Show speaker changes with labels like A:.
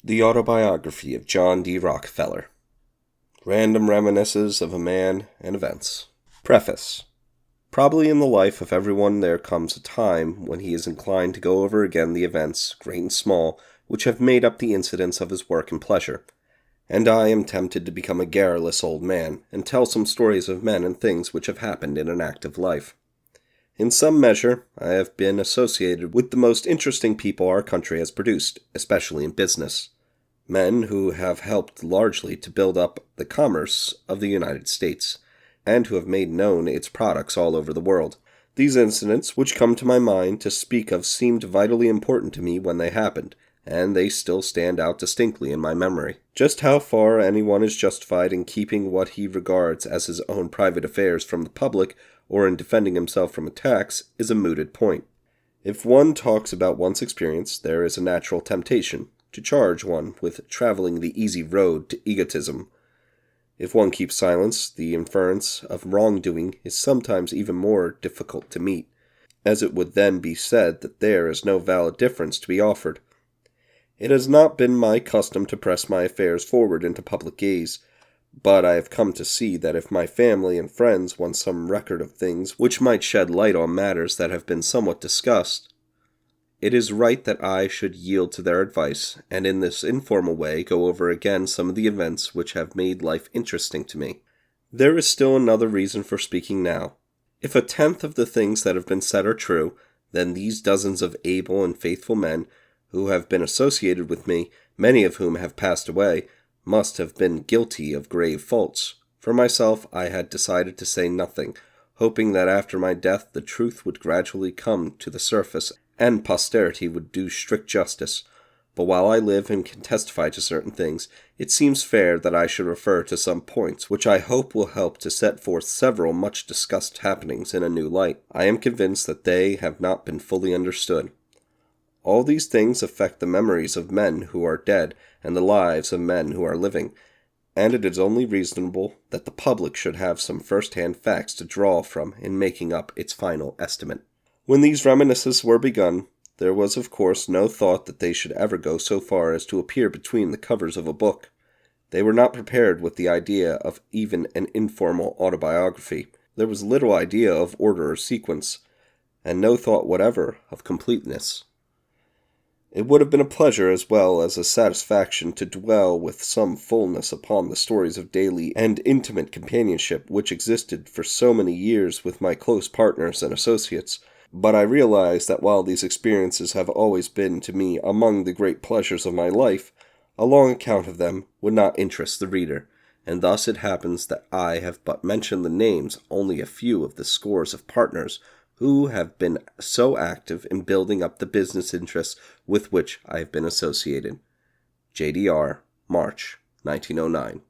A: The Autobiography of John D. Rockefeller. Random Reminiscences of a Man and Events. Preface. Probably in the life of everyone there comes a time when he is inclined to go over again the events, great and small, which have made up the incidents of his work and pleasure. And I am tempted to become a garrulous old man, and tell some stories of men and things which have happened in an active life. In some measure, I have been associated with the most interesting people our country has produced, especially in business. Men who have helped largely to build up the commerce of the United States, and who have made known its products all over the world. These incidents which come to my mind to speak of seemed vitally important to me when they happened, and they still stand out distinctly in my memory. Just how far anyone is justified in keeping what he regards as his own private affairs from the public, or in defending himself from attacks, is a mooted point. If one talks about one's experience, there is a natural temptation to charge one with traveling the easy road to egotism. If one keeps silence, the inference of wrongdoing is sometimes even more difficult to meet, as it would then be said that there is no valid difference to be offered. It has not been my custom to press my affairs forward into public gaze, but I have come to see that if my family and friends want some record of things which might shed light on matters that have been somewhat discussed, it is right that I should yield to their advice, and in this informal way go over again some of the events which have made life interesting to me. There is still another reason for speaking now. If a tenth of the things that have been said are true, then these dozens of able and faithful men who have been associated with me, many of whom have passed away, must have been guilty of grave faults. For myself, I had decided to say nothing, hoping that after my death the truth would gradually come to the surface and posterity would do strict justice. But while I live and can testify to certain things, it seems fair that I should refer to some points which I hope will help to set forth several much discussed happenings in a new light. I am convinced that they have not been fully understood. All these things affect the memories of men who are dead and the lives of men who are living, and it is only reasonable that the public should have some first-hand facts to draw from in making up its final estimate. When these reminiscences were begun, there was of course no thought that they should ever go so far as to appear between the covers of a book. They were not prepared with the idea of even an informal autobiography. There was little idea of order or sequence, and no thought whatever of completeness. It would have been a pleasure as well as a satisfaction to dwell with some fullness upon the stories of daily and intimate companionship which existed for so many years with my close partners and associates, but I realize that while these experiences have always been to me among the great pleasures of my life, a long account of them would not interest the reader, and thus it happens that I have but mentioned the names only a few of the scores of partners who have been so active in building up the business interests with which I have been associated. JDR, March 1909.